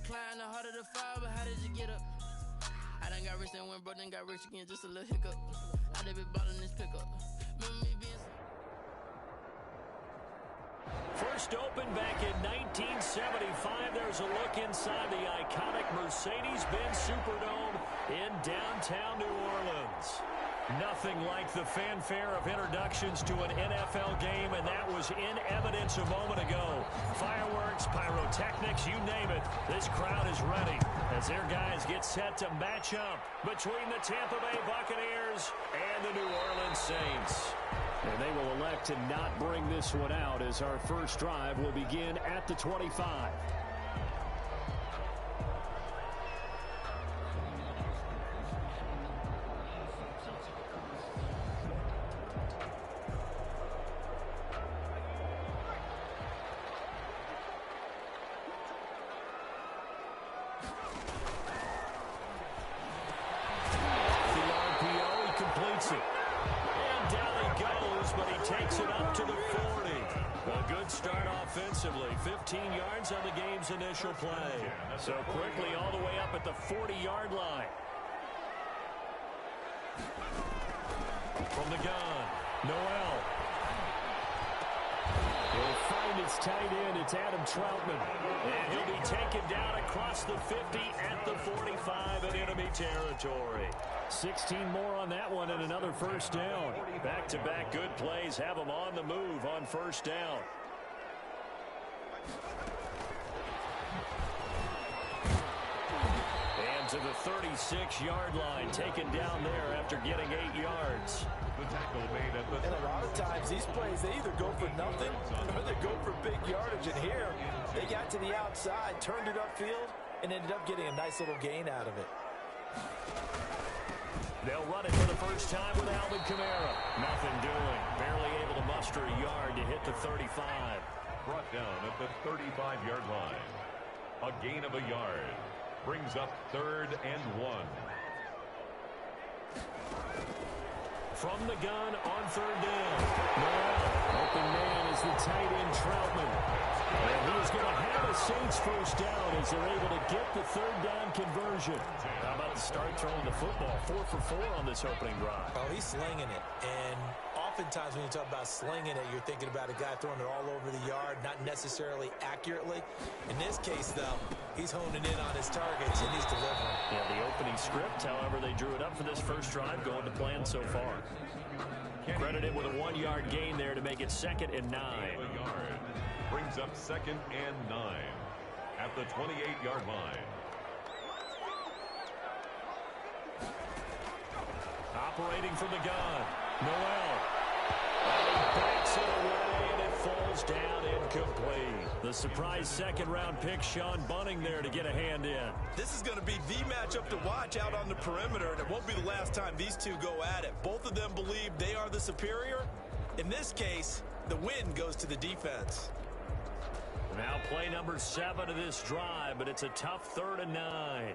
climb, the harder the fall, but how did you get up? I done got rich and went broke, then got rich again, just a little hiccup. I done been ballin' this pickup. Remember me being... First opened back in 1975. There's a look inside the iconic Mercedes-Benz Superdome in downtown New Orleans. Nothing like the fanfare of introductions to an NFL game, and that was in evidence a moment ago. Fireworks, pyrotechnics, you name it. This crowd is ready as their guys get set to match up between the Tampa Bay Buccaneers and the New Orleans Saints. And they will elect to not bring this one out as our first drive will begin at the 25. But he takes it up to the 40. A good start offensively. 15 yards on the game's initial play. So quickly all the way up at the 40-yard line. From the gun, Noel. He'll find his tight end. It's Adam Troutman. And he'll be taken down across the 50 at the 45 in enemy territory. 16 more on that one and another first down. Back-to-back good plays have them on the move on first down. And to the 36-yard line, taken down there after getting 8 yards. The tackle made at the... And a lot of times these plays, they either go for nothing or they go for big yardage. And here, they got to the outside, turned it upfield, and ended up getting a nice little gain out of it. They'll run it for the first time with Alvin Kamara. Nothing doing. Barely able to muster a yard to hit the 35. Brought down at the 35-yard line. A gain of a yard. Brings up 3rd and 1. From the gun on 3rd down. Noel, open man is the tight end Troutman. And he's going to have a Saints first down as they're able to get the 3rd down conversion. How about the start throwing the football? 4 for 4 on this opening drive. Oh, he's slinging it. And oftentimes when you talk about slinging it, you're thinking about a guy throwing it all over the yard, not necessarily accurately. In this case, though, he's honing in on his targets, and he's delivering. Yeah, the opening script, however, they drew it up for this first drive, going to plan so far. Credited with a 1-yard gain there to make it 2nd and 9. Brings up 2nd and 9 at the 28-yard line. Operating from the gun, Noel. He backs it away, and it falls down incomplete. The surprise second-round pick, Sean Bunting, there to get a hand in. This is going to be the matchup to watch out on the perimeter, and it won't be the last time these two go at it. Both of them believe they are the superior. In this case, the win goes to the defense. Now play number 7 of this drive, but it's a tough 3rd and 9.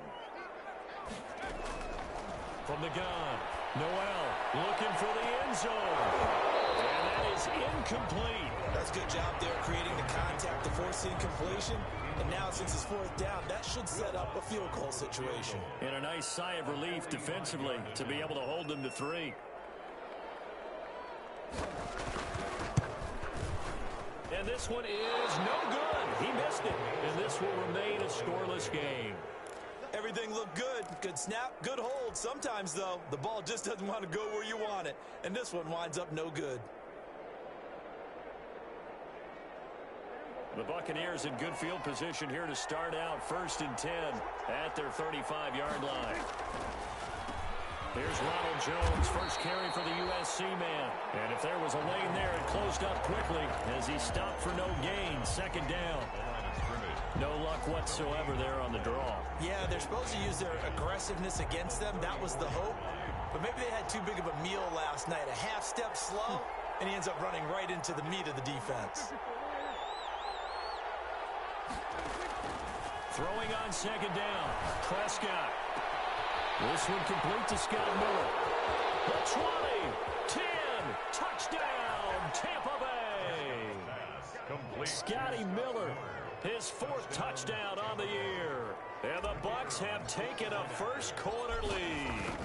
From the gun, Noel looking for the end zone. And that is incomplete. That's a good job there creating the contact to force the incompletion. And now since it's 4th down, that should set up a field goal situation. And a nice sigh of relief defensively to be able to hold them to 3. And this one is no good. He missed it. And this will remain a scoreless game. Everything looked good. Good snap, good hold. Sometimes, though, the ball just doesn't want to go where you want it. And this one winds up no good. The Buccaneers in good field position here to start out 1st and 10 at their 35-yard line. Here's Ronald Jones, first carry for the USC man. And if there was a lane there, it closed up quickly as he stopped for no gain. 2nd down. No luck whatsoever there on the draw. Yeah, they're supposed to use their aggressiveness against them. That was the hope. But maybe they had too big of a meal last night. A half step slow, and he ends up running right into the meat of the defense. Throwing on 2nd down. Prescott. This one complete to Scott Miller. The 20, 10, touchdown, Tampa Bay. Scotty Miller His 4th touchdown on the year. And the Bucs have taken a first quarter lead.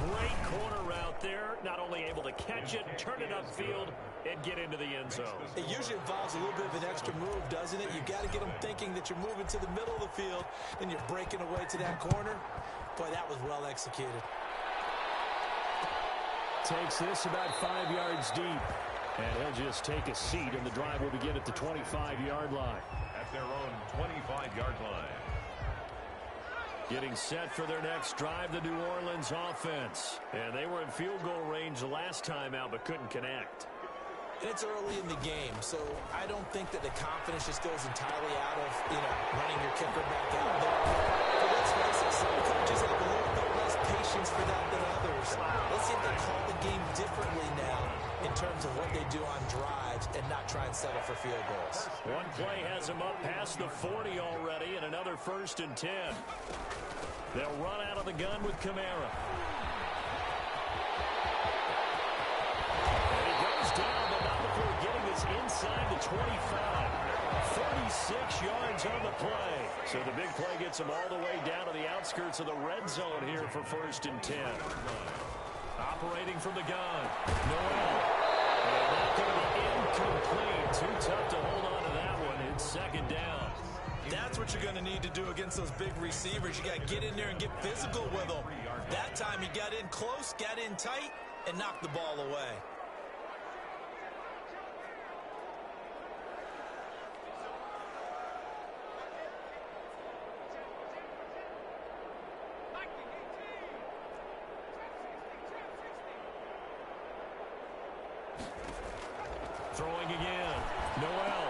Great corner route there. Not only able to catch it, turn it upfield, and get into the end zone. It usually involves a little bit of an extra move, doesn't it? You've got to get them thinking that you're moving to the middle of the field, and you're breaking away to that corner. Boy, that was well executed. Takes this about 5 yards deep. And he'll just take a seat, and the drive will begin at the 25-yard line. At their own 25-yard line. Getting set for their next drive, the New Orleans offense. And they were in field goal range last time out, but couldn't connect. And it's early in the game, so I don't think that the confidence just goes entirely out of, running your kicker back out there. But let's face it, some coaches have a little bit less patience for that than others. Let's see if they call the game differently now in terms of what they do on drives and not try and settle for field goals. One play has them up past the 40 already, and another 1st and 10. They'll run out of the gun with Kamara. And he goes down, but not before getting this inside the 25. 36 yards on the play. So the big play gets him all the way down to the outskirts of the red zone here for 1st and 10. Operating from the gun. Noel. And that's going to be incomplete. Too tough to hold on to that one. It's 2nd down. That's what you're going to need to do against those big receivers. You got to get in there and get physical with them. That time he got in close, got in tight, and knocked the ball away. Throwing again. Noel.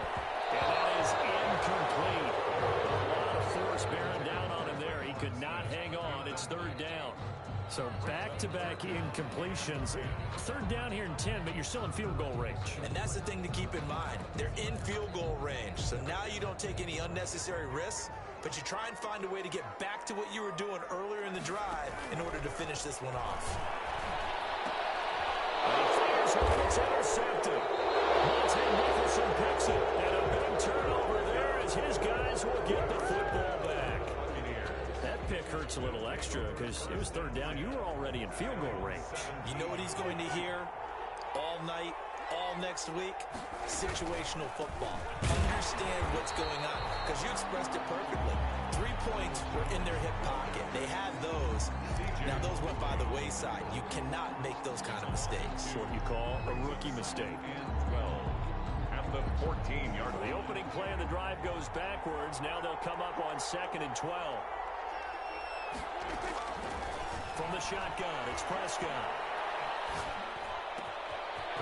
And that is incomplete. A lot of force bearing down on him there. He could not hang on. It's 3rd down. So back-to-back incompletions. 3rd down here in 10, but you're still in field goal range. And that's the thing to keep in mind. They're in field goal range. So now you don't take any unnecessary risks, but you try and find a way to get back to what you were doing earlier in the drive in order to finish this one off. It's intercepted. Monte Nicholson picks it. And a big turnover there as his guys will get the football back. That pick hurts a little extra because it was 3rd down. You were already in field goal range. You know what he's going to hear all night, all next week? Situational football. Understand what's going on because you expressed it perfectly. 3 points were in their hip pocket. They had those. Now, those went by the wayside. You cannot make those kind of mistakes. What you call a rookie mistake. And 12 at the 14-yard line. The opening play of the drive goes backwards. Now they'll come up on 2nd and 12. From the shotgun, it's Prescott.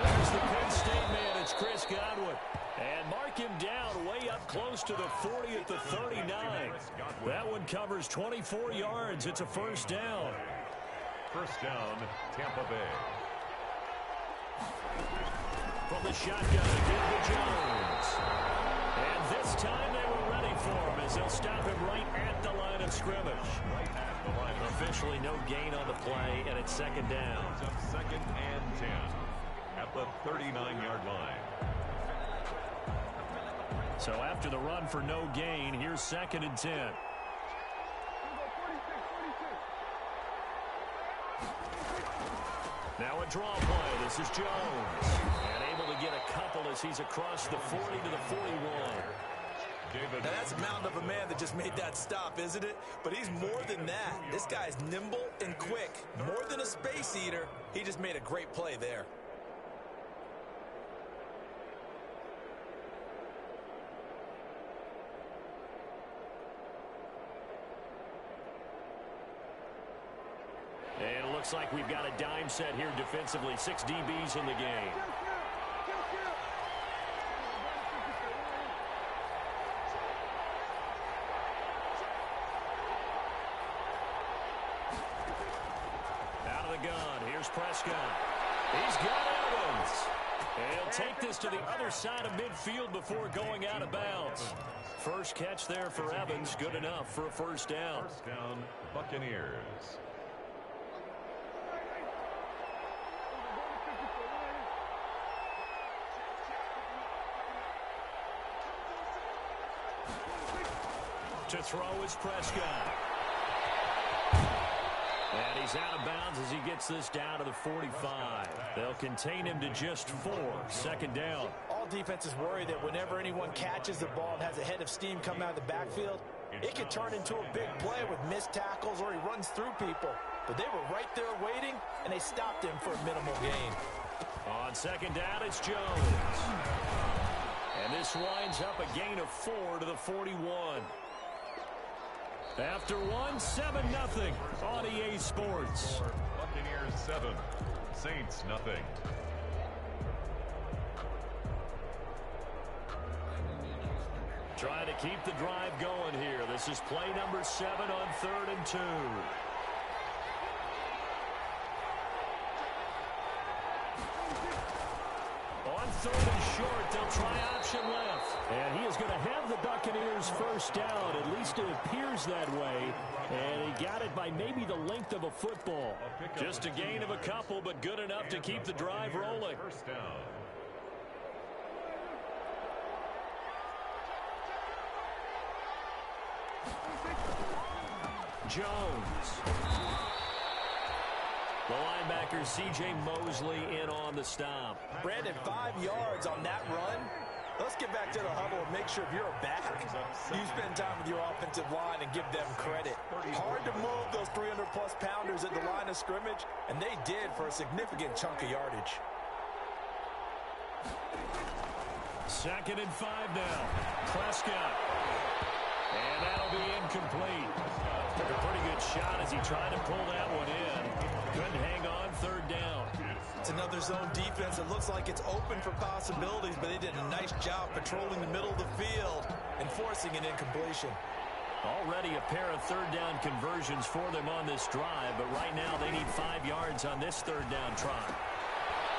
There's the Penn State man. It's Chris Godwin. And mark him down way up close to the 40 at the 39. That one covers 24 yards. It's a 1st down. 1st down, Tampa Bay. From the shotgun again to Jones. And this time they were ready for him as they'll stop him right at the line of scrimmage. Officially no gain on the play, and it's 2nd down. It's up 2nd and 10 at the 39-yard line. So after the run for no gain, here's 2nd and 10. Now a draw play. This is Jones. And able to get a couple as he's across the 40 to the 41. Now that's a mountain of a man that just made that stop, isn't it? But he's more than that. This guy's nimble and quick. More than a space eater. He just made a great play there. And it looks like we've got a dime set here defensively. 6 DBs in the game. Out of the gun. Here's Prescott. He's got Evans. And he'll take this to the other side of midfield before going out of bounds. First catch there for Evans. Good enough for a 1st down. 1st down, Buccaneers. To throw is Prescott. And he's out of bounds as he gets this down to the 45. They'll contain him to just 4. Second down. All defenses worry that whenever anyone catches the ball and has a head of steam coming out of the backfield, it could turn into a big play with missed tackles or he runs through people. But they were right there waiting, and they stopped him for a minimal gain. On second down, it's Jones. And this winds up a gain of 4 to the 41. After 1, 7-0 on EA Sports. Buccaneers 7, Saints nothing. Trying to keep the drive going here. This is play number 7 on 3rd and 2. On 3rd and short, they'll try option left. And he is going to have the Buccaneers first down. At least it appears that way. And he got it by maybe the length of a football. Just a gain of a couple, but good enough to keep the drive rolling. First down. Jones. The linebacker, C.J. Mosley, in on the stop. Brandon, 5 yards on that run. Let's get back to the huddle and make sure if you're a back, you spend time with your offensive line and give them credit. Hard to move those 300-plus pounders at the line of scrimmage, and they did for a significant chunk of yardage. 2nd and 5 now. Prescott. And that'll be incomplete. Took a pretty good shot as he tried to pull that one in. Couldn't hang on. 3rd down. It's another zone defense. It looks like it's open for possibilities, but they did a nice job patrolling the middle of the field and forcing an incompletion. Already a pair of 3rd down conversions for them on this drive, but right now they need 5 yards on this 3rd down try.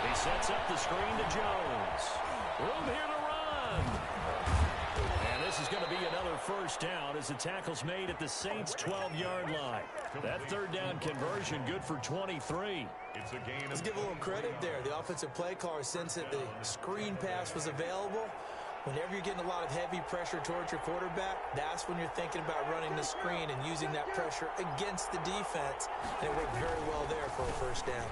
He sets up the screen to Jones. Room here to run. And this is going to be another first down as the tackle's made at the Saints' 12-yard line. That 3rd down conversion good for 23. It's a gain. Let's give a little credit there. The offensive play caller, since that the screen pass was available, whenever you're getting a lot of heavy pressure towards your quarterback, that's when you're thinking about running the screen and using that pressure against the defense. And it worked very well there for a first down.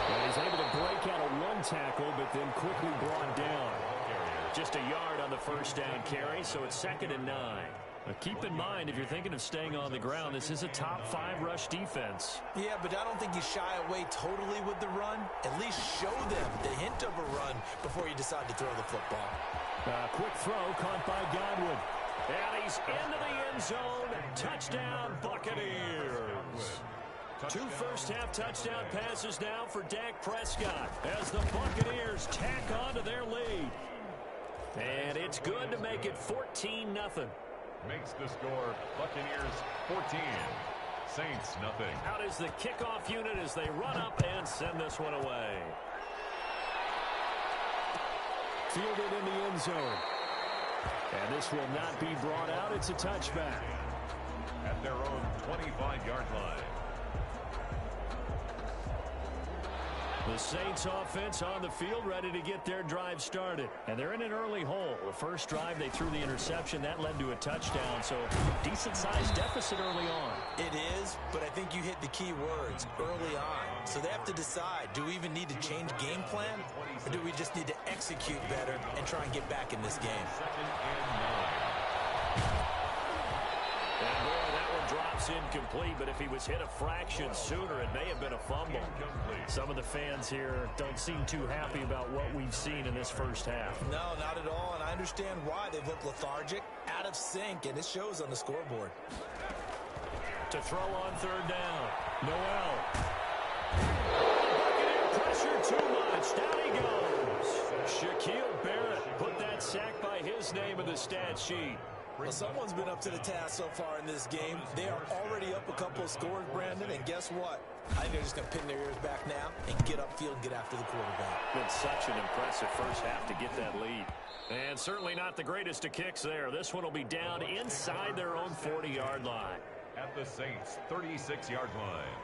And he's able to break out of one tackle, but then quickly brought down. Just a yard on the first down carry, so it's 2nd and 9. But keep in mind, if you're thinking of staying on the ground, this is a top 5 rush defense. Yeah, but I don't think you shy away totally with the run. At least show them the hint of a run before you decide to throw the football. Quick throw caught by Godwin. And he's into the end zone. Touchdown, Buccaneers. 2 first-half touchdown passes now for Dak Prescott as the Buccaneers tack on to their lead. And it's good to make it 14-0. Makes the score Buccaneers 14, Saints nothing. Out is the kickoff unit as they run up and send this one away. Fielded in the end zone. And this will not be brought out. It's a touchback. At their own 25-yard line. The Saints offense on the field ready to get their drive started. And they're in an early hole. The first drive they threw the interception. That led to a touchdown. So decent-sized deficit early on. It is, but I think you hit the key words early on. So they have to decide, do we even need to change game plan? Or do we just need to execute better and try and get back in this game? 2nd and 9. And boy, that one drops incomplete, but if he was hit a fraction sooner, it may have been a fumble. Some of the fans here don't seem too happy about what we've seen in this first half. No, not at all, and I understand why. They look lethargic, out of sync, and it shows on the scoreboard. To throw on 3rd down, Noel. Buccaneer pressure too much. Down he goes. Shaquille Barrett put that sack by his name in the stat sheet. Well, someone's been up to the task so far in this game. They are already up a couple of scores, Brandon, and guess what? I think they're just going to pin their ears back now and get upfield and get after the quarterback. Been such an impressive first half to get that lead. And certainly not the greatest of kicks there. This one will be down inside their own 40-yard line. At the Saints' 36-yard line.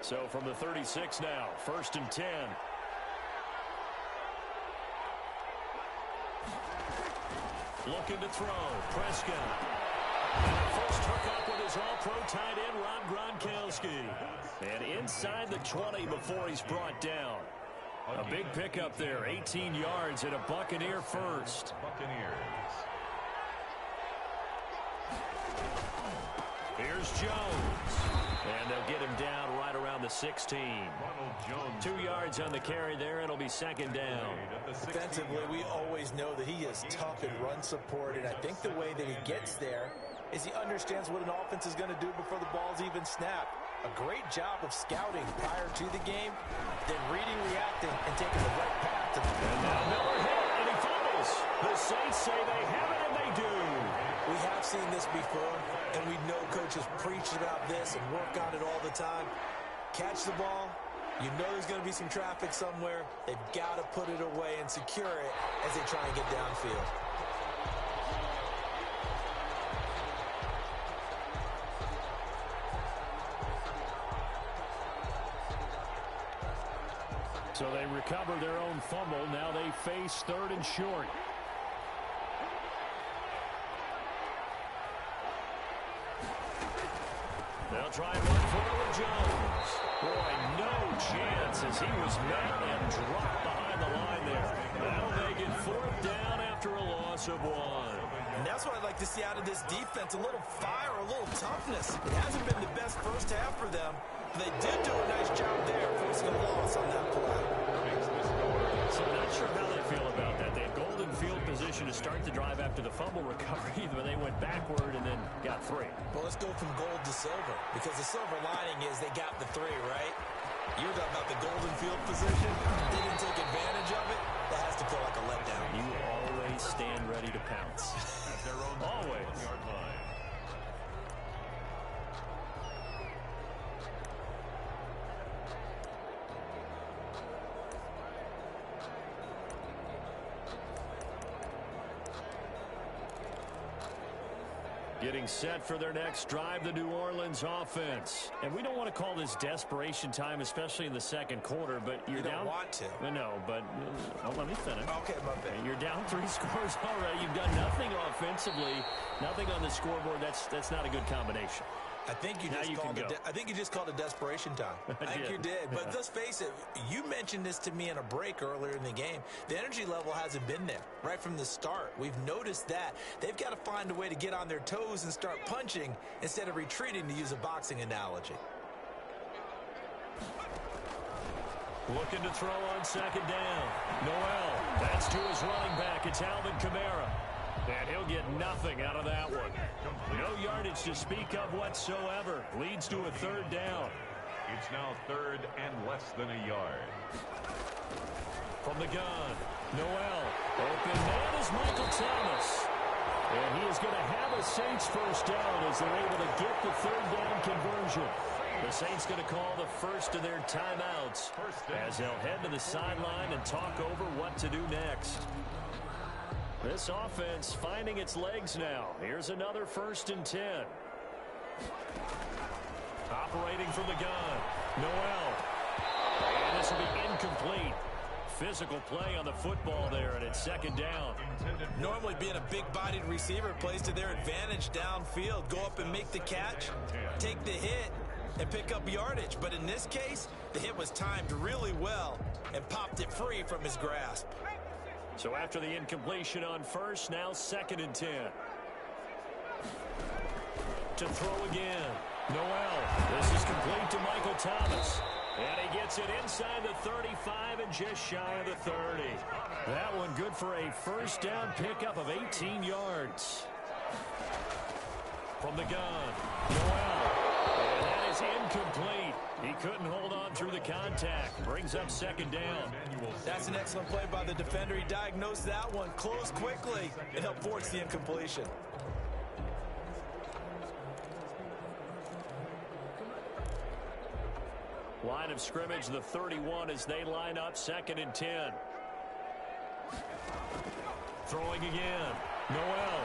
So from the 36 now, 1st and 10. Looking to throw. Prescott. And the first hookup with his all-pro tight end, Rob Gronkowski. And inside the 20 before he's brought down. A big pickup there, 18 yards and a Buccaneer first. Buccaneers. Here's Jones. And they'll get him down right around the 16. 2 yards on the carry there. It'll be second down. Defensively, we always know that he is tough in run support, and I think the way that he gets there is he understands what an offense is going to do before the ball's even snapped. A great job of scouting prior to the game, then reading, reacting, and taking the right path to the And now Miller hit, and he fumbles. The Saints say they have it, and they do. We have seen this before, and we know coaches preach about this and work on it all the time. Catch the ball. You know there's going to be some traffic somewhere. They've got to put it away and secure it as they try and get downfield. So they recover their own fumble. Now they face third and short. They'll try and run for it with Jones. Boy, no chance as he was met and dropped behind the line there. That'll make it fourth down after a loss of 1. And that's what I'd like to see out of this defense, a little fire, a little toughness. It hasn't been the best first half for them, but they did do a nice job there, forcing a loss on that play. So I'm not sure how they feel about that. They had golden field position to start the drive after the fumble recovery, but they went backward and then got 3. Well, let's go from gold to silver, because the silver lining is they got the 3, right? You're talking about the golden field position. They didn't take advantage of it. That has to feel like a letdown. You always stand ready to pounce. Always. Getting set for their next drive, the New Orleans offense. And we don't want to call this desperation time, especially in the second quarter, but you're down. You don't want to. No, but let me finish. Okay, my bad. You're down 3 scores already. You've done nothing offensively, nothing on the scoreboard. That's not a good combination. I think you just called it desperation time. I think you did. But let's face it, you mentioned this to me in a break earlier in the game. The energy level hasn't been there right from the start. We've noticed that. They've got to find a way to get on their toes and start punching instead of retreating, to use a boxing analogy. Looking to throw on second down. Noel, that's to his running back. It's Alvin Kamara. And he'll get nothing out of that one. No yardage to speak of whatsoever. Leads to a third down. It's now third and less than a yard. From the gun, Noel. Open man is Michael Thomas. And he is going to have a Saints first down as they're able to get the third down conversion. The Saints going to call the first of their timeouts as they'll head to the sideline and talk over what to do next. This offense finding its legs now. Here's another 1st and 10. Operating from the gun, Noel. And this will be incomplete. Physical play on the football there, and it's second down. Normally being a big-bodied receiver plays to their advantage downfield. Go up and make the catch, take the hit, and pick up yardage. But in this case, the hit was timed really well and popped it free from his grasp. So after the incompletion on first, now 2nd and 10. To throw again, Noel. This is complete to Michael Thomas. And he gets it inside the 35 and just shy of the 30. That one good for a first down pickup of 18 yards. From the gun, Noel. And that is incomplete. He couldn't hold on through the contact. Brings up second down. That's an excellent play by the defender. He diagnosed that one, closed quickly, and helped force the incompletion. Line of scrimmage, the 31 as they line up 2nd and 10. Throwing again, Noel.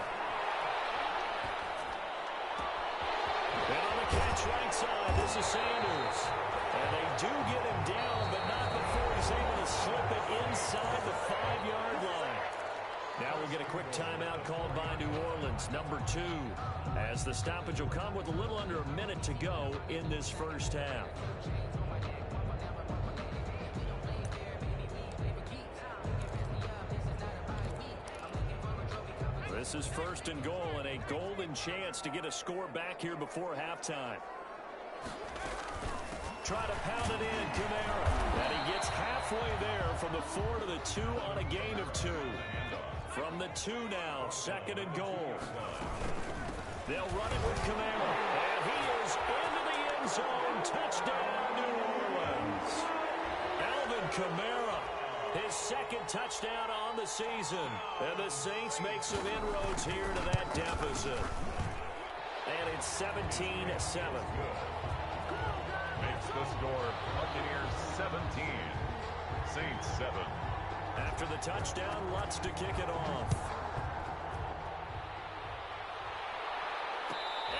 And on the catch right side, this is Sanders. And they do get him down, but not before he's able to slip it inside the 5-yard line. Now we'll get a quick timeout called by Orleans, number 2, as the stoppage will come with a little under a minute to go in this first half. This is first and goal and a golden chance to get a score back here before halftime. Try to pound it in, Kamara. And he gets halfway there from the 4 to the 2 on a gain of 2. From the 2 now, second and goal. They'll run it with Kamara. And he is into the end zone. Touchdown, New Orleans. Alvin Kamara, his second touchdown on the season. And the Saints make some inroads here to that deficit. And it's 17-7. Makes the score Buccaneers 17, Saints 7. After the touchdown, Lutz to kick it off.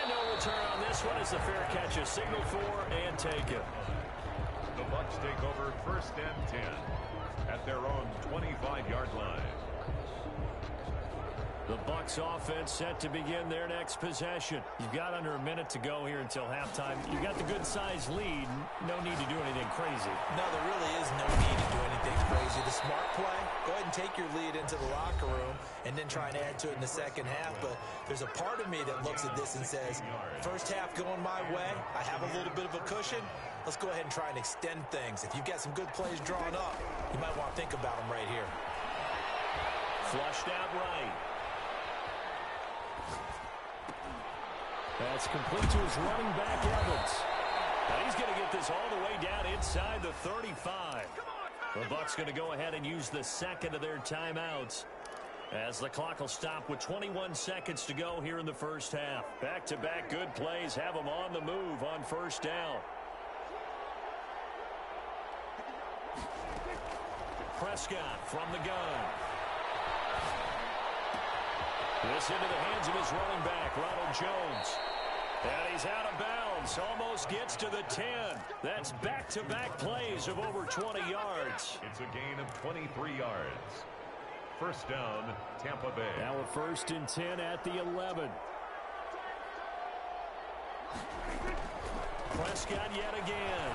And no return on this one as the fair catch is signaled for and taken. The Bucs take over first and 10 at their own 25-yard line. The Bucs offense set to begin their next possession. You've got under a minute to go here until halftime. You've got the good-sized lead. No need to do anything crazy. No, there really is no need to do anything crazy. The smart play, go ahead and take your lead into the locker room and then try and add to it in the second half. But there's a part of me that looks at this and says, first half going my way, I have a little bit of a cushion. Let's go ahead and try and extend things. If you've got some good plays drawn up, you might want to think about them right here. Flushed out right. That's complete to his running back, Evans. Now he's going to get this all the way down inside the 35. The Bucs going to go ahead and use the second of their timeouts as the clock will stop with 21 seconds to go here in the first half. Back-to-back good plays have them on the move on first down. Prescott from the gun. This into the hands of his running back, Ronald Jones. And he's out of bounds. Almost gets to the 10. That's back-to-back plays of over 20 yards. It's a gain of 23 yards. First down, Tampa Bay. Now a first and 10 at the 11. Prescott yet again.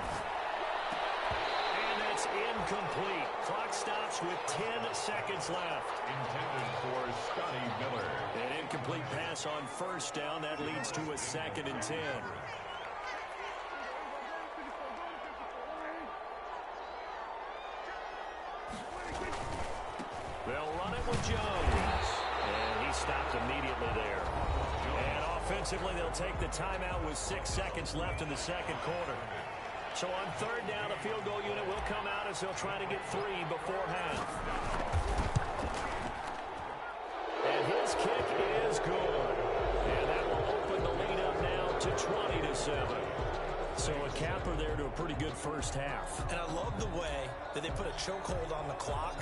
And that's incomplete. Clock stops with 10 seconds left. Intended for Scotty Miller. An incomplete pass on first down. That leads to a second and 10. They'll run it with Jones. And he stopped immediately there. And offensively, they'll take the timeout with 6 seconds left in the second quarter. So on third down, the field goal unit will come out as they'll try to get 3 before half. And his kick is good. And that will open the lead up now to 20-7. So a capper there to a pretty good first half. And I love the way that they put a chokehold on the clock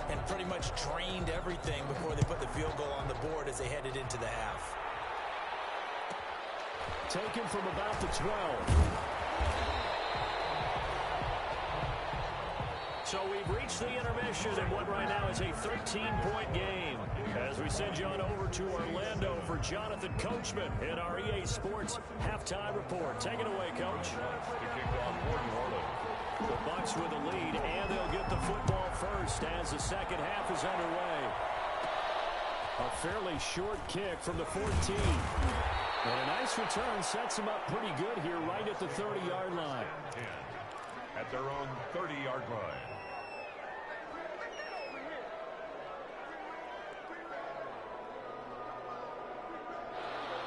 and pretty much drained everything before they put the field goal on the board as they headed into the half. Taken from about the 12. So we've reached the intermission in what right now is a 13-point game. As we send you on over to Orlando for Jonathan Coachman in our EA Sports Halftime Report. Take it away, Coach. The Bucs with the lead, and they'll get the football first as the second half is underway. A fairly short kick from the 14. And a nice return sets them up pretty good here right at the 30-yard line. At their own 30-yard line.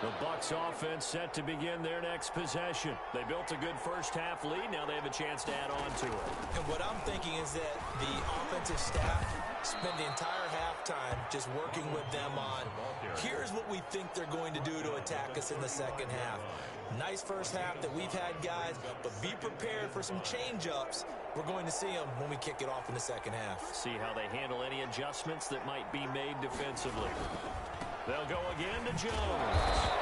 The Bucs offense set to begin their next possession. They built a good first half lead. Now they have a chance to add on to it. And what I'm thinking is that the offensive staff spend the entire halftime just working with them on, here's what we think they're going to do to attack us in the second half. Nice first half that we've had, guys, but be prepared for some change-ups. We're going to see them when we kick it off in the second half. See how they handle any adjustments that might be made defensively. They'll go again to Jones.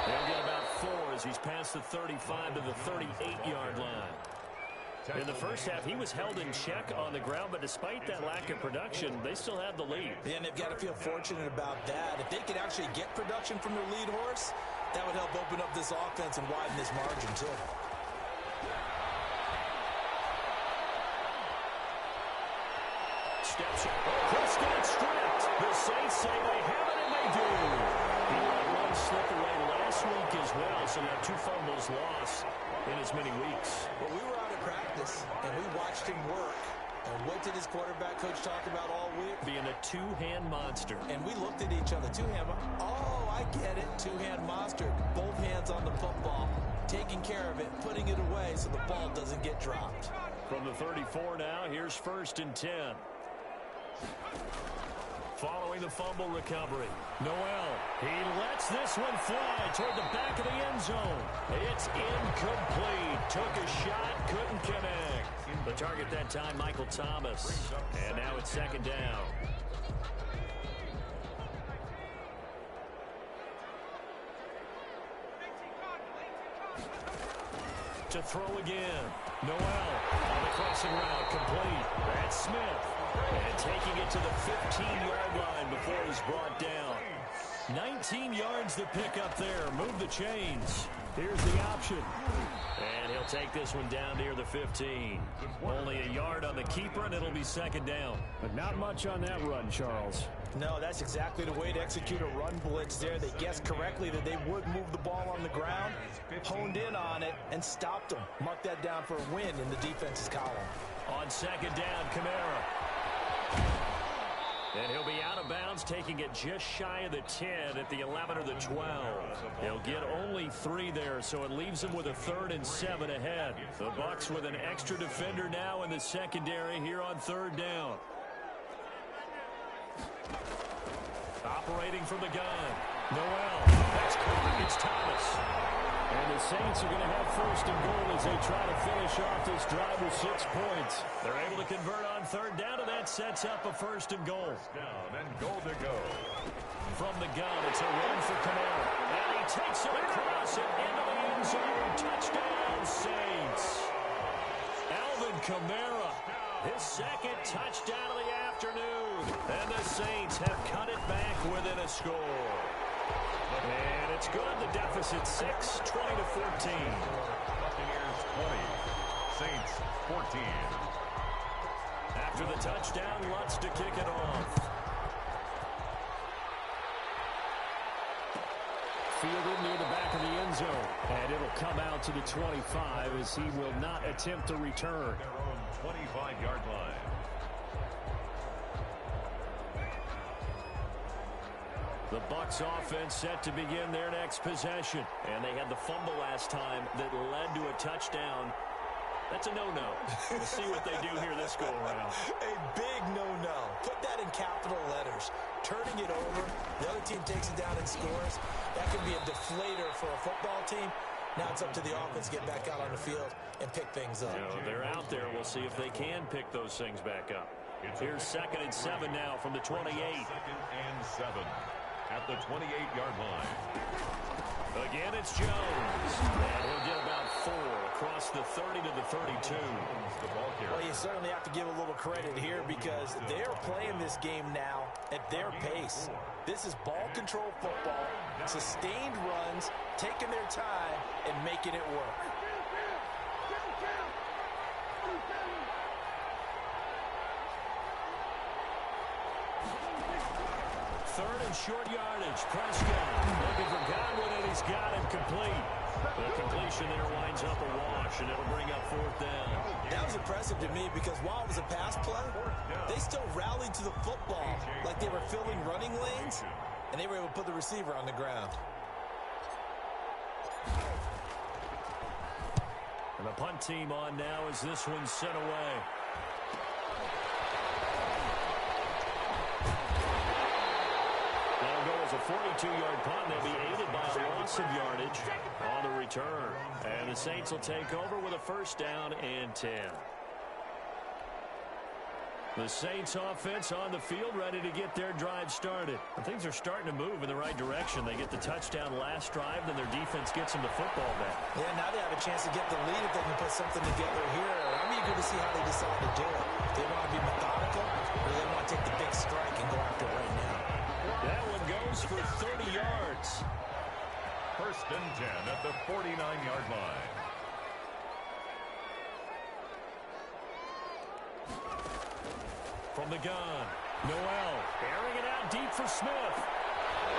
They'll get about 4 as he's past the 35 to the 38-yard line. In the first half, he was held in check on the ground, but despite that lack of production, they still have the lead. Yeah, and they've got to feel fortunate about that. If they could actually get production from their lead horse, that would help open up this offense and widen this margin, too. Steps up. Prescott stripped. The Saints say they have it, and they do. He let one slip away last week as well, so now 2 fumbles lost in as many weeks. Well, we were out of practice, and we watched him work. And what did his quarterback coach talk about all week? Being a two-hand monster. And we looked at each other. Two-hand. Oh, I get it. Two-hand monster. Both hands on the football, taking care of it, putting it away so the ball doesn't get dropped. From the 34 now, here's 1st and 10. Following the fumble recovery, Noel, he lets this one fly toward the back of the end zone. It's incomplete. Took a shot, couldn't connect. The target that time, Michael Thomas. And now it's 2nd down. To throw again. Noel on the crossing route, complete. That's Smith. And taking it to the 15-yard line before he's brought down. 19 yards to pick up there. Move the chains. Here's the option. And he'll take this one down near the 15. Only a yard on the keeper, and it'll be 2nd down. But not much on that run, Charles. No, that's exactly the way to execute a run blitz there. They guessed correctly that they would move the ball on the ground, honed in on it, and stopped them. Mark that down for a win in the defense's column. On 2nd down, Kamara. And he'll be out of bounds, taking it just shy of the 10 at the 11 or the 12. He'll get only 3 there, so it leaves him with a 3rd and 7 ahead. The Bucs with an extra defender now in the secondary here on 3rd down. Operating from the gun. Noel. That's caught. It's Thomas. And the Saints are going to have 1st and goal as they try to finish off this drive with 6 points. They're able to convert on 3rd down, and that sets up a 1st and goal. Down and goal to go. From the gun, it's a run for Kamara. And he takes it across it into the end zone. Touchdown, Saints. Alvin Kamara, his 2nd touchdown of the afternoon. And the Saints have cut it back within a score. And it's good. The deficit 6, 20-14. Buccaneers 20, Saints 14. After the touchdown, Lutz to kick it off. Fielded near the back of the end zone. And it'll come out to the 25 as he will not attempt to return. Their own 25-yard line. The Bucs offense set to begin their next possession. And they had the fumble last time that led to a touchdown. That's a no-no. We'll see what they do here this go-around. A big no-no. Put that in capital letters. Turning it over, the other team takes it down and scores. That can be a deflator for a football team. Now it's up to the offense to get back out on the field and pick things up. They're out there. We'll see if they can pick those things back up. Here's 2nd and 7 now from the 28. 2nd and 7 at the 28-yard line. Again, it's Jones. And he'll get about 4 across the 30 to the 32. Well, you certainly have to give a little credit here because they're playing this game now at their pace. This is ball control football, sustained runs, taking their time, and making it work. Third and short yardage. Prescott looking for Godwin, and he's got him complete. The completion there winds up a wash, and it'll bring up 4th down. That was impressive to me because while it was a pass play, they still rallied to the football like they were filling running lanes, and they were able to put the receiver on the ground. And the punt team on now as this one's sent away. That'll go as a 42-yard punt. They'll be aided by a loss of yardage on the return. And the Saints will take over with a 1st down and 10. The Saints offense on the field ready to get their drive started. And things are starting to move in the right direction. They get the touchdown last drive, then their defense gets them the football back. Yeah, now they have a chance to get the lead if they can put something together here. I'm eager eager to see how they decide to do it. If they want to be methodical, or they want to take the big strike and go after it right now. That one goes for 30 yards. First and 10 at the 49-yard line. From the gun, Noel airing it out deep for Smith.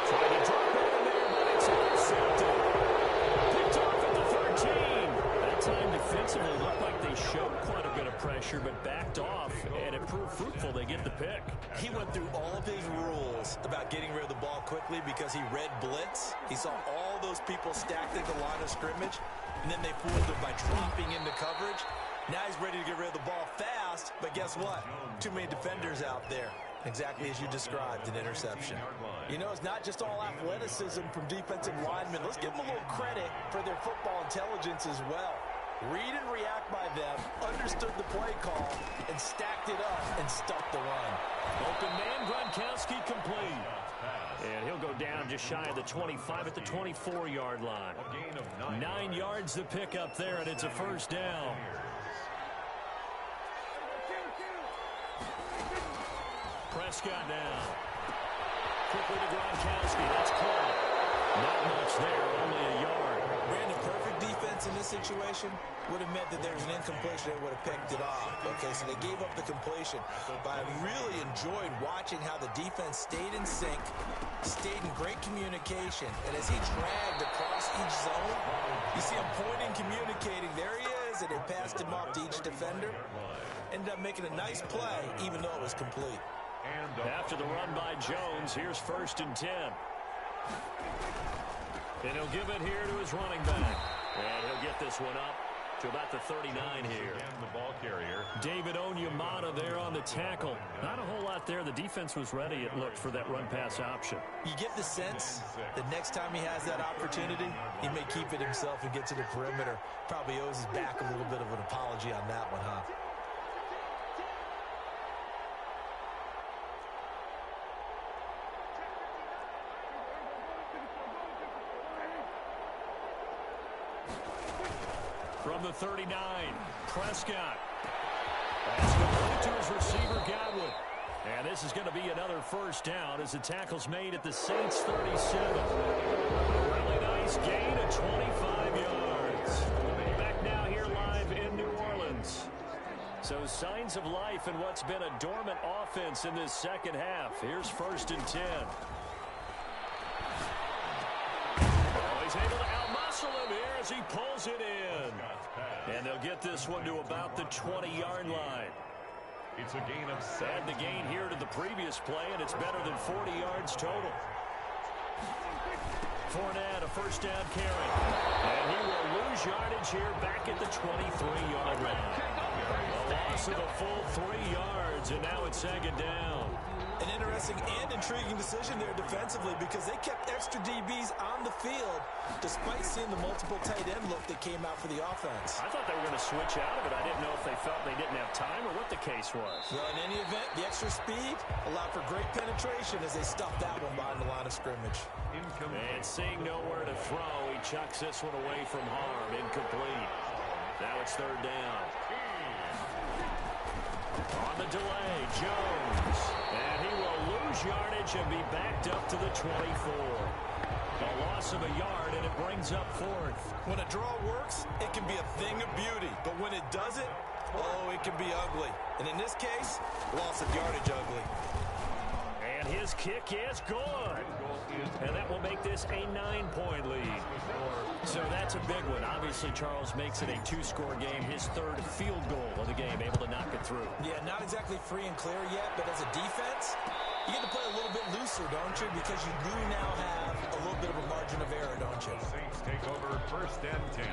Trying to drop it in there, but it's intercepted. Picked off at the 13. That time defensively looked like they showed quite a bit of pressure, but backed off, and it proved fruitful. They get the pick. He went through all of his rules about getting rid of the ball quickly because he read blitz. He saw all those people stacked at the line of scrimmage, and then they fooled him by dropping into coverage. Now he's ready to get rid of the ball fast, but guess what? Too many defenders out there. Exactly as you described, an interception. You know, it's not just all athleticism from defensive linemen. Let's give them a little credit for their football intelligence as well. Read and react by them, understood the play call, and stacked it up and stuck the run. Open man, Gronkowski complete. And he'll go down just shy of the 25 at the 24-yard line. 9 yards to pick up there, and it's a first down. Prescott now. Quickly to Gronkowski. That's caught. Not much there, only a yard. Brandon, perfect defense in this situation would have meant that there was an incompletion. They would have picked it off. Okay, so they gave up the completion. But I really enjoyed watching how the defense stayed in sync, stayed in great communication, and as he dragged across each zone, you see him pointing, communicating. There he is, and they passed him off to each defender. Ended up making a nice play, even though it was complete. After the run by Jones, here's first and 10. And he'll give it here to his running back. And he'll get this one up to about the 39 here. The ball carrier. David Onyemata there on the tackle. Not a whole lot there. The defense was ready, it looked, for that run-pass option. You get the sense that next time he has that opportunity, he may keep it himself and get to the perimeter. Probably owes his back a little bit of an apology on that one, huh? From the 39, Prescott. That's complete to his receiver, Godwin. And this is going to be another first down as the tackle's made at the Saints' 37. A really nice gain of 25 yards. Back now here live in New Orleans. So signs of life in what's been a dormant offense in this second half. Here's first and 10. Oh, he's able to outmuscle him here as he pulls it in. And they'll get this one to about the 20-yard line. It's a gain of 7. Add the gain here to the previous play, and it's better than 40 yards total. Fournette, a first down carry. And he will lose yardage here back at the 23-yard line. A loss of a full 3 yards, and now it's second down. An interesting and intriguing decision there defensively because they kept extra DBs on the field despite seeing the multiple tight end look that came out for the offense. I thought they were going to switch out of it. I didn't know if they felt they didn't have time or what the case was. Well, in any event, the extra speed allowed for great penetration as they stuffed that one behind the line of scrimmage. And seeing nowhere to throw, he chucks this one away from harm. Incomplete. Now it's third down. On the delay, Jones. And he will lose yardage and be backed up to the 24. A loss of a yard, and it brings up fourth. When a draw works, it can be a thing of beauty. But when it doesn't, oh, it can be ugly. And in this case, loss of yardage ugly. And his kick is good. And that will make this a 9-point lead. So that's a big one. Obviously, Charles makes it a 2-score game. His third field goal of the game, able to knock it through. Yeah, not exactly free and clear yet, but as a defense, you get to play a little bit looser, don't you? Because you do now have a little bit of a margin of error, don't you? Saints take over first and 10.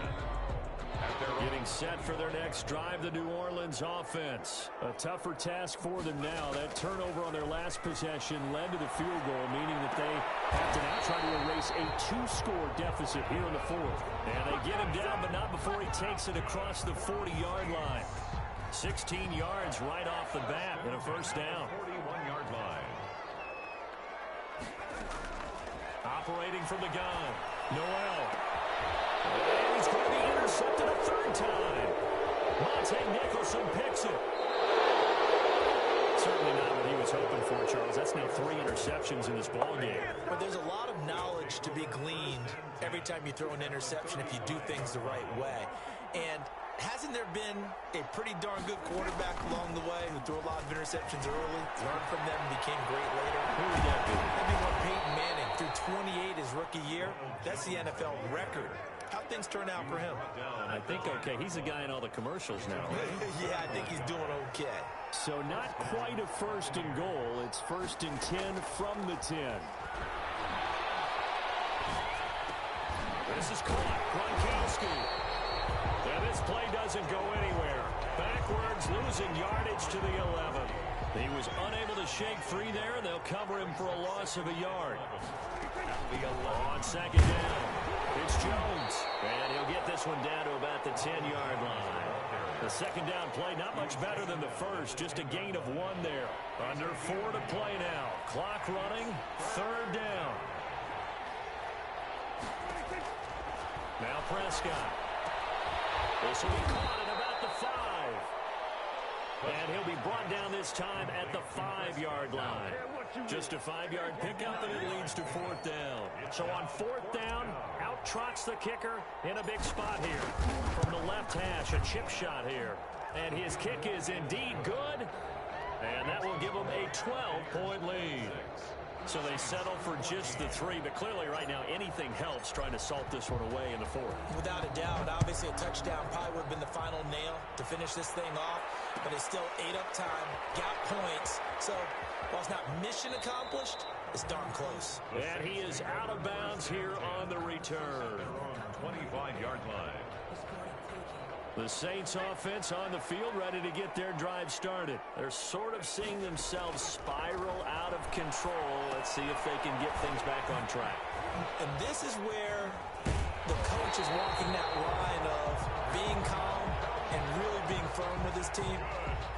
Getting set for their next drive, the New Orleans offense. A tougher task for them now. That turnover on their last possession led to the field goal, meaning that they have to now try to erase a 2-score deficit here in the fourth. And they get him down, but not before he takes it across the 40-yard line. 16 yards right off the bat and a first down. 41-yard line. Operating from the gun, Noel. And he's going to be intercepted a third time. Monte Nicholson picks it. Certainly not what he was hoping for, Charles. That's now 3 interceptions in this ballgame. But there's a lot of knowledge to be gleaned every time you throw an interception if you do things the right way. And hasn't there been a pretty darn good quarterback along the way who threw a lot of interceptions early, learned from them, and became great later? Who would that be? That'd be one Peyton Manning. Threw 28 his rookie year. That's the NFL record. How'd things turn out for him? I think okay. He's the guy in all the commercials now, right? Yeah, I think he's doing okay. So not quite a first and goal. It's 1st and 10 from the 10. This is caught. Gronkowski. And this play doesn't go anywhere. Backwards, losing yardage to the 11. He was unable to shake free there, and they'll cover him for a loss of a yard. On 2nd down, it's Jones. And he'll get this one down to about the 10-yard line. The 2nd down play, not much better than the first. Just a gain of 1 there. Under 4 to play now. Clock running. 3rd down. Now Prescott. This will be caught at about the 5. And he'll be brought down this time at the 5-yard line. Just a 5-yard pickup, and it leads to 4th down. So on 4th down, out trots the kicker in a big spot here. From the left hash, a chip shot here. And his kick is indeed good. And that will give him a 12-point lead. So they settle for just the 3, but clearly right now anything helps trying to salt this one away in the 4th. Without a doubt, obviously a touchdown probably would have been the final nail to finish this thing off, but it's still 8 up time, got points, so while it's not mission accomplished, it's darn close. And he is out of bounds here on the return. 25-yard line. The Saints offense on the field ready to get their drive started. They're sort of seeing themselves spiral out of control. Let's see if they can get things back on track. And this is where the coach is walking that line of being calm and really being firm with his team.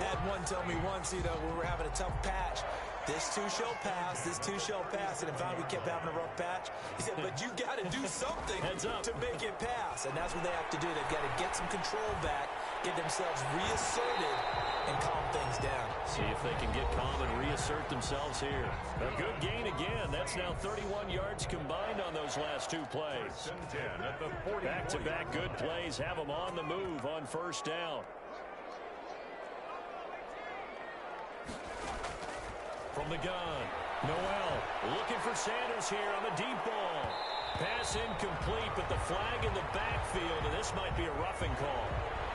I had one tell me once, when we were having a tough patch, this too shall pass, this too shall pass. And in fact, we kept having a rough patch. He said, but you got to do something to make it pass. And that's what they have to do. They've got to get some control back, get themselves reasserted, and calm things down. See if they can get calm and reassert themselves here. A good gain again. That's now 31 yards combined on those last 2 plays. Back-to-back good plays have them on the move on 1st down. From the gun, Noel looking for Sanders here on the deep ball. Pass incomplete, but the flag in the backfield, and this might be a roughing call.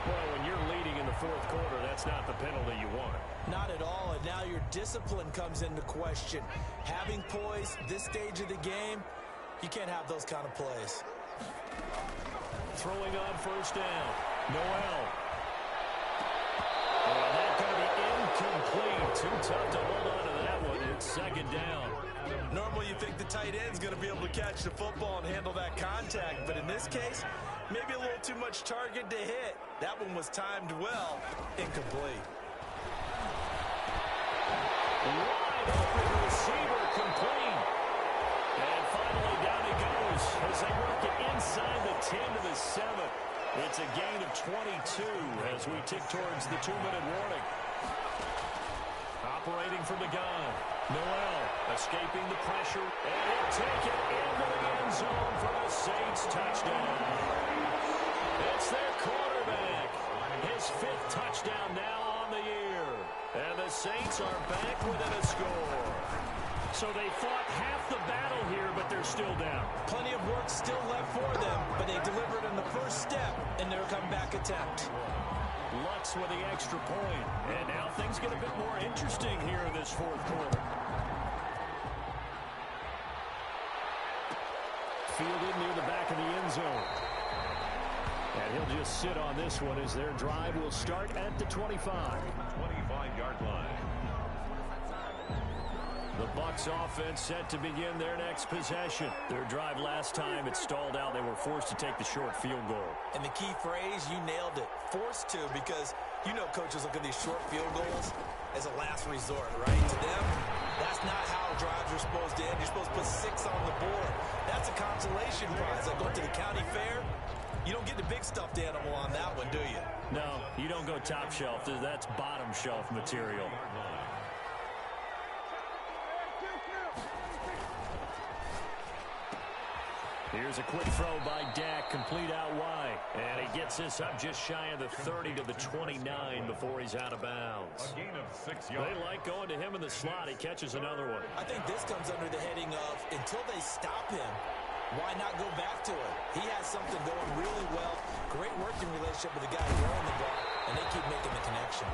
Well, when you're leading in the 4th quarter, that's not the penalty you want. Not at all, and now your discipline comes into question. Having poise this stage of the game, you can't have those kind of plays. Throwing on 1st down, Noel. And that's going to be incomplete. Too tough to hold on to that one. It's 2nd down. Normally you think the tight end's going to be able to catch the football and handle that contact, but in this case, maybe a little too much target to hit. That one was timed well. Incomplete. Wide open receiver complete. And finally down he goes as they work it inside the 10 to the 7. It's a gain of 22 as we tick towards the 2-minute warning. Operating from the gun. Noel escaping the pressure. And he'll take it into the end zone for the Saints touchdown. It's their quarterback. His 5th touchdown now on the year. And the Saints are back within a score. So they fought half the battle here, but they're still down. Plenty of work still left for them, but they delivered on the first step in their comeback attempt. Lutz with the extra point. And now things get a bit more interesting here in this 4th quarter. Fielded near the back of the end zone. And he'll just sit on this one as their drive will start at the 25. 25-yard line. The Bucs offense set to begin their next possession. Their drive last time, it stalled out. They were forced to take the short field goal. And the key phrase, you nailed it, forced to, because you know coaches look at these short field goals as a last resort, right? To them, that's not how drives are supposed to end. You're supposed to put 6 on the board. That's a consolation prize. Like going to the county fair, You don't get the big stuffed animal on that one, do you? No, you don't go top shelf. That's bottom shelf material. Here's a quick throw by Dak, complete out wide. And he gets this up just shy of the 30 to the 29 before he's out of bounds. A gain of 6 yards. They like going to him in the slot. He catches another one. I think this comes under the heading of, until they stop him, why not go back to it? He has something going really well. Great working relationship with the guy throwing the ball, and they keep making the connection.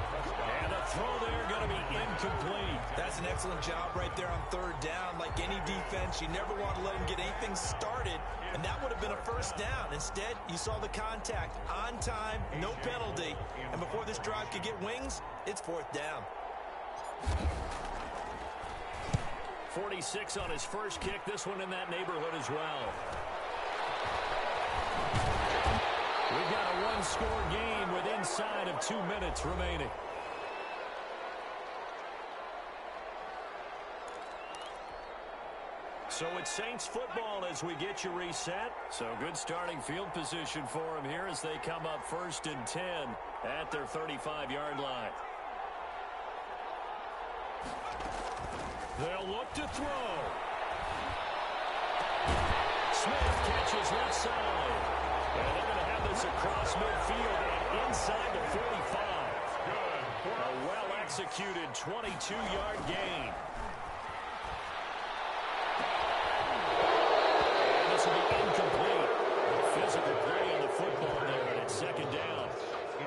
And the throw there going to be incomplete. That's an excellent job right there on third down. Like any defense, you never want to let him get anything started, and that would have been a first down. Instead, you saw the contact on time, no penalty, and before this drive could get wings, it's fourth down. 46 on his first kick. This one in that neighborhood as well. We've got a one-score game with inside of 2 minutes remaining. So it's Saints football as we get you reset. So good starting field position for them here as they come up 1st and 10 at their 35-yard line. They'll look to throw. Smith catches left side. And they're going to have this across midfield and inside the 45. Good. A well-executed 22-yard gain. And this will be incomplete. Physical play on the football there, and it's second down.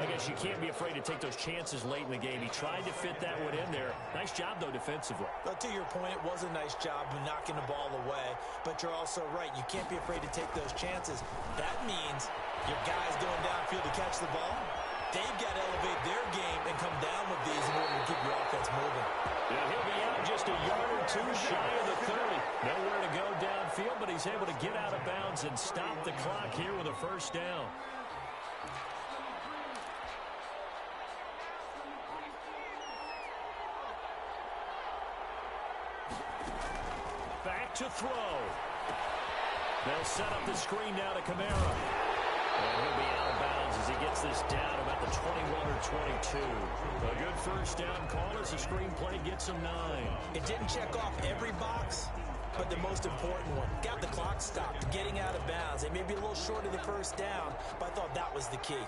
I guess you can't be afraid to take those chances late in the game. He tried to fit that one in there. Nice job, though, defensively. But to your point, it was a nice job knocking the ball away. But you're also right. You can't be afraid to take those chances. That means your guys going downfield to catch the ball, they've got to elevate their game and come down with these in order to keep your offense moving. Yeah, he'll be out just a yard or two shy of the 30. Nowhere to go downfield, but he's able to get out of bounds and stop the clock here with a first down. Back to throw. They'll set up the screen now to Kamara. And he'll be out of bounds as he gets this down about the 21 or 22. A good first down call as the screenplay gets him 9. It didn't check off every box, but the most important one. Got the clock stopped, getting out of bounds. They may be a little short of the first down, but I thought that was the key.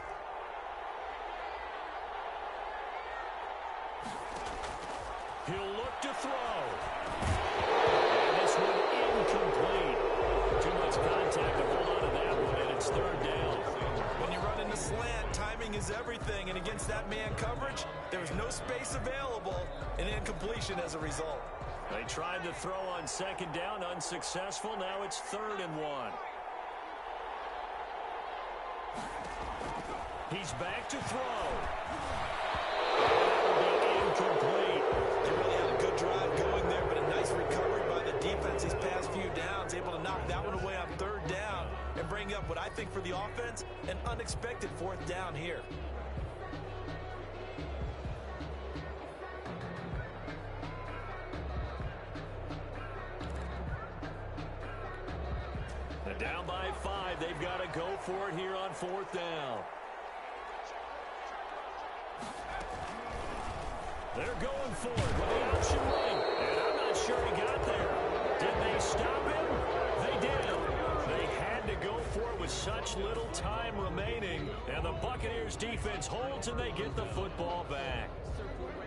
He'll look to throw. And this one incomplete. Too much contact to hold on to that one, and it's third down. When you run in the slant, timing is everything, and against that man coverage, there was no space available, and incompletion as a result. They tried to throw on second down, unsuccessful. Now it's 3rd and 1. He's back to throw. Incomplete. They really had a good drive going there, but a nice recovery by the defense these past few downs, able to knock that one away on 3rd down and bring up what I think for the offense, an unexpected 4th down here. And down by 5, they've got to go for it here on 4th down. They're going for it with the option right. And I'm not sure he got there. Did they stop him? They did. They had to go for it with such little time remaining. And the Buccaneers defense holds and they get the football back.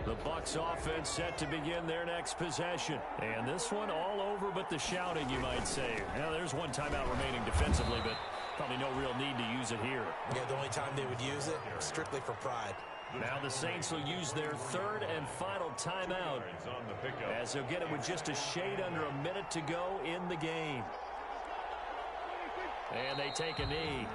The Bucs offense set to begin their next possession. And this one all over but the shouting, you might say. Now, there's one timeout remaining defensively, but probably no real need to use it here. Yeah, the only time they would use it, strictly for pride. Now the Saints will use their 3rd and final timeout as they'll get it with just a shade under a minute to go in the game. And they take a knee.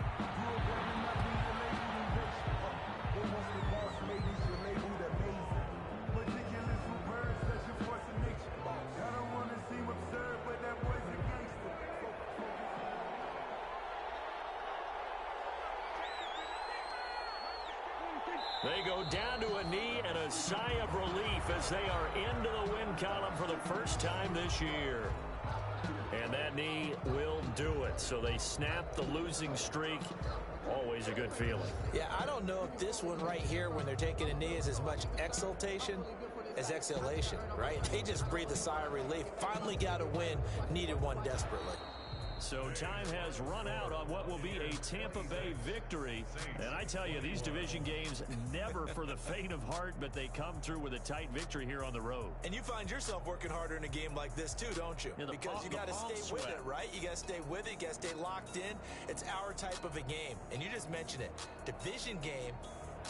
They go down to a knee and a sigh of relief as they are into the win column for the first time this year. And that knee will do it. So they snap the losing streak Always a good feeling. Yeah, I don't know if this one right here when they're taking a knee is as much exultation as exhalation, right? They just breathe a sigh of relief. Finally got a win, needed one desperately. So time has run out on what will be a Tampa Bay victory. And I tell you, these division games never for the faint of heart, but they come through with a tight victory here on the road. And you find yourself working harder in a game like this too, don't you? Yeah, because you got to stay with it, right? You got to stay with it. You got to stay locked in. It's our type of a game. And you just mentioned it. Division game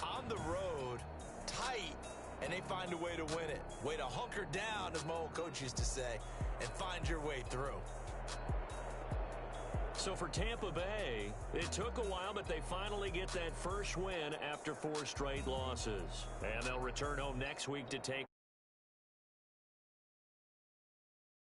on the road, tight, and they find a way to win it. Way to hunker down, as my old coach used to say, and find your way through. So for Tampa Bay, it took a while, but they finally get that first win after 4 straight losses. And they'll return home next week to take